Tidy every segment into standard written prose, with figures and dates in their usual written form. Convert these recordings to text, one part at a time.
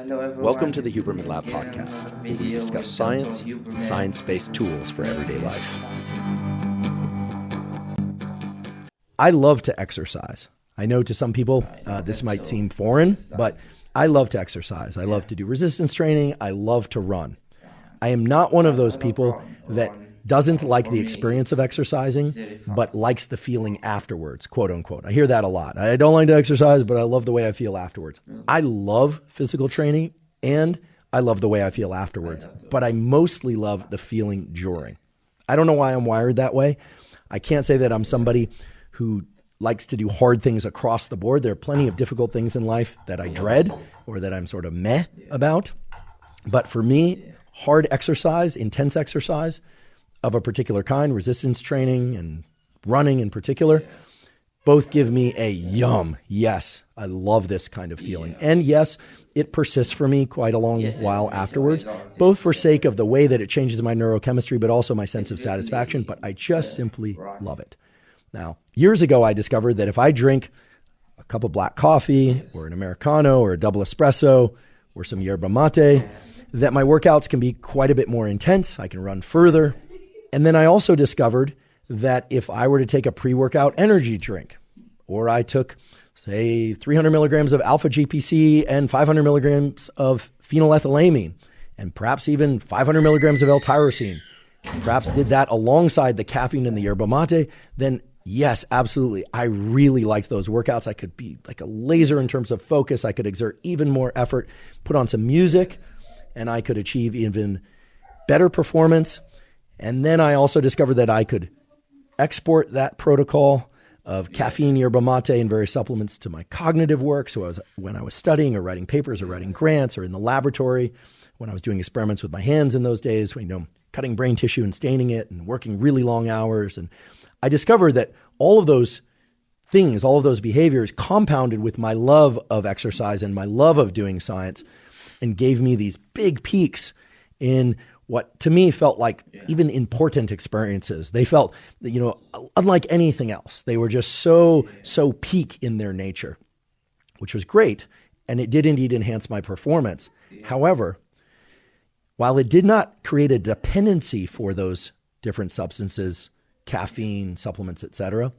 Hello Welcome everyone, to the this is Huberman Nick Lab here in podcast, another where we video. discuss Welcome to science and Huberman science-based tools for everyday life. Neuroplasticity. I love to exercise. I know to some people this might seem foreign, but I love to exercise. I love to do resistance training. I love to run. I am not one of those people that doesn't like the experience of exercising, but likes the feeling afterwards, quote unquote. I hear that a lot. I don't like to exercise, but I love the way I feel afterwards. I love physical training and I love the way I feel afterwards, but I mostly love the feeling during. I don't know why I'm wired that way. I can't say that I'm somebody who likes to do hard things across the board. There are plenty of difficult things in life that I dread or that I'm sort of meh about. But for me, hard exercise, intense exercise of a particular kind, resistance training and running in particular, both give me a yum. Yes, I love this kind of feeling. And yes, it persists for me quite a long while afterwards, both for sake of the way that it changes my neurochemistry, but also my sense of satisfaction. But I just simply love it. Now, years ago, I discovered that if I drink a cup of black coffee or an Americano or a double espresso or some yerba mate, that my workouts can be quite a bit more intense. I can run further. And then I also discovered that if I were to take a pre-workout energy drink, or I took, say, 300 milligrams of alpha GPC and 500 milligrams of phenylethylamine, and perhaps even 500 milligrams of L-tyrosine, perhaps did that alongside the caffeine and the yerba mate, then yes, absolutely. I really liked those workouts. I could be like a laser in terms of focus. I could exert even more effort, put on some music, and I could achieve even better performance. And then I also discovered that I could export that protocol of caffeine, yerba mate, and various supplements to my cognitive work. So when I was studying or writing papers or writing grants or in the laboratory, when I was doing experiments with my hands in those days, cutting brain tissue and staining it and working really long hours. And I discovered that all of those things, all of those behaviors compounded with my love of exercise and my love of doing science and gave me these big peaks in what to me felt like even important experiences. They felt, unlike anything else. They were just so peak in their nature, which was great. And it did indeed enhance my performance. However, while it did not create a dependency for those different substances, caffeine, supplements, etc.,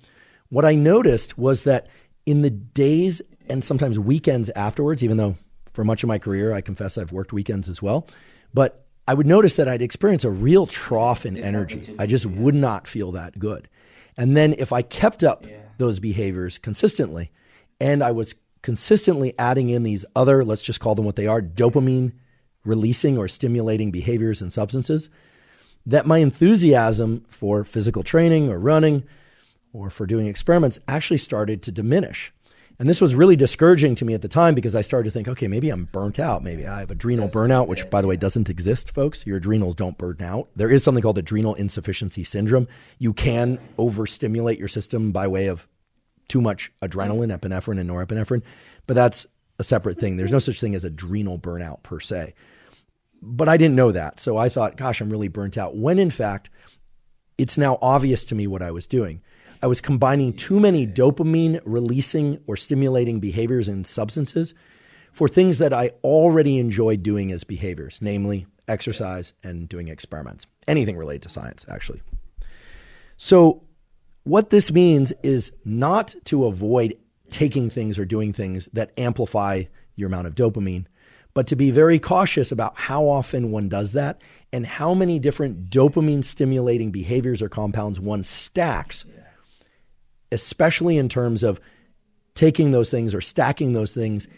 what I noticed was that in the days and sometimes weekends afterwards, even though for much of my career, I confess I've worked weekends as well, but I would notice that I'd experience a real trough in energy. I just would not feel that good. And then if I kept up those behaviors consistently, and I was consistently adding in these other, let's just call them what they are, dopamine releasing or stimulating behaviors and substances, that my enthusiasm for physical training or running or for doing experiments actually started to diminish. And this was really discouraging to me at the time because I started to think, okay, maybe I'm burnt out. Maybe I have adrenal burnout, which, by the way, doesn't exist, folks. Your adrenals don't burn out. There is something called adrenal insufficiency syndrome. You can overstimulate your system by way of too much adrenaline, epinephrine, and norepinephrine, but that's a separate thing. There's no such thing as adrenal burnout per se. But I didn't know that. So I thought, gosh, I'm really burnt out. When in fact, it's now obvious to me what I was doing. I was combining too many dopamine releasing or stimulating behaviors and substances for things that I already enjoyed doing as behaviors, namely exercise and doing experiments, anything related to science, actually. So what this means is not to avoid taking things or doing things that amplify your amount of dopamine, but to be very cautious about how often one does that and how many different dopamine stimulating behaviors or compounds one stacks, especially in terms of taking those things or stacking those things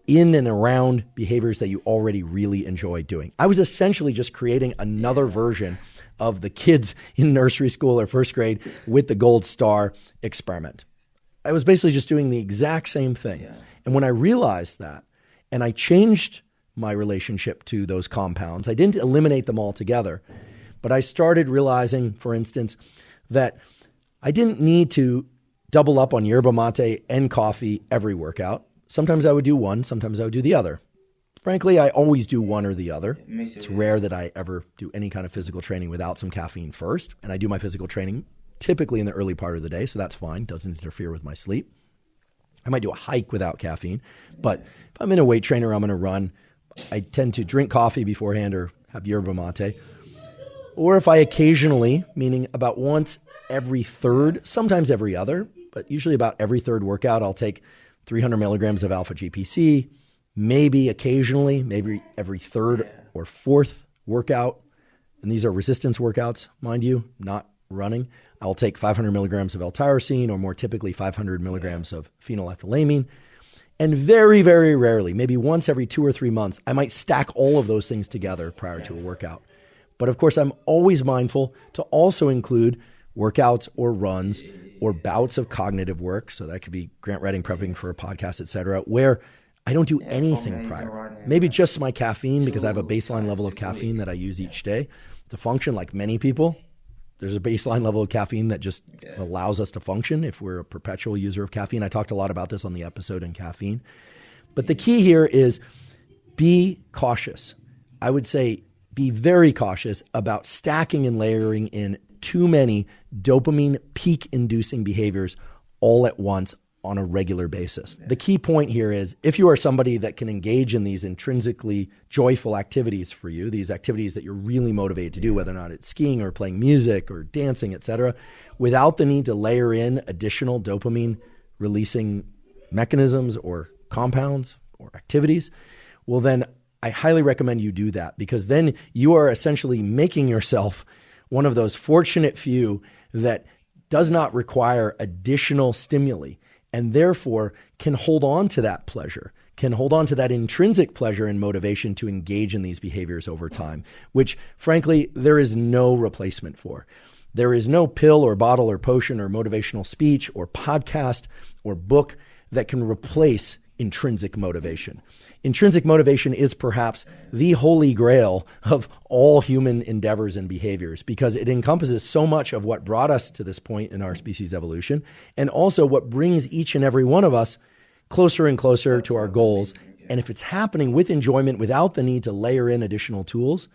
in and around behaviors that you already really enjoy doing. I was essentially just creating another version of the kids in nursery school or first grade with the gold star experiment. I was basically just doing the exact same thing. And when I realized that, and I changed my relationship to those compounds, I didn't eliminate them altogether, but I started realizing, for instance, that I didn't need to double up on yerba mate and coffee every workout. Sometimes I would do one, sometimes I would do the other. Frankly, I always do one or the other. It's rare that I ever do any kind of physical training without some caffeine first. And I do my physical training typically in the early part of the day, so that's fine. Doesn't interfere with my sleep. I might do a hike without caffeine, but if I'm in a weight trainer, I'm going to run, I tend to drink coffee beforehand or have yerba mate. Or if I occasionally, meaning about once every third, sometimes every other, but usually about every third workout, I'll take 300 milligrams of alpha GPC, maybe occasionally, maybe every third or fourth workout. And these are resistance workouts, mind you, not running. I'll take 500 milligrams of L-tyrosine, or more typically 500 milligrams of phenylethylamine. And very, very rarely, maybe once every 2 or 3 months, I might stack all of those things together prior to a workout. But of course, I'm always mindful to also include workouts or runs or bouts of cognitive work. So that could be grant writing, prepping for a podcast, et cetera, where I don't do anything prior. Maybe just my caffeine, because I have a baseline level of caffeine that I use each day to function like many people. There's a baseline level of caffeine that just allows us to function if we're a perpetual user of caffeine. I talked a lot about this on the episode on caffeine. But the key here is be cautious. I would say be very cautious about stacking and layering in too many dopamine peak-inducing behaviors all at once on a regular basis. The key point here is, if you are somebody that can engage in these intrinsically joyful activities for you, these activities that you're really motivated to do, whether or not it's skiing or playing music or dancing, etc., without the need to layer in additional dopamine releasing mechanisms or compounds or activities, well then I highly recommend you do that, because then you are essentially making yourself one of those fortunate few that does not require additional stimuli, and therefore can hold on to that pleasure, can hold on to that intrinsic pleasure and motivation to engage in these behaviors over time, which frankly, there is no replacement for. There is no pill or bottle or potion or motivational speech or podcast or book that can replace intrinsic motivation. Intrinsic motivation is perhaps the holy grail of all human endeavors and behaviors, because it encompasses so much of what brought us to this point in our species evolution, and also what brings each and every one of us closer and closer to our goals. And if it's happening with enjoyment without the need to layer in additional tools,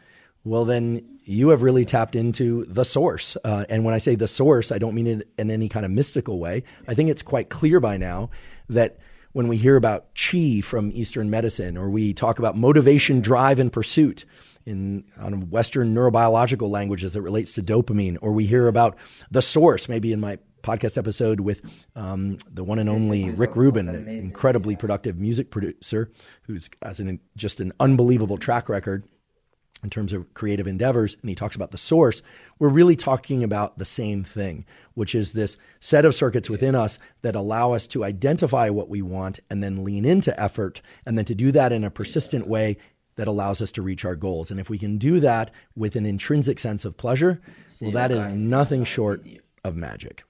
well, then you have really tapped into the source. And when I say the source, I don't mean it in any kind of mystical way. I think it's quite clear by now that when we hear about chi from Eastern medicine, or we talk about motivation, drive, and pursuit on Western neurobiological language as it relates to dopamine, or we hear about the source, maybe in my podcast episode with the one and only Rick Rubin, an incredibly productive music producer who's just an unbelievable track record in terms of creative endeavors, and he talks about the source, we're really talking about the same thing, which is this set of circuits within us that allow us to identify what we want and then lean into effort, and then to do that in a persistent way that allows us to reach our goals. And if we can do that with an intrinsic sense of pleasure, well, that is nothing short of magic.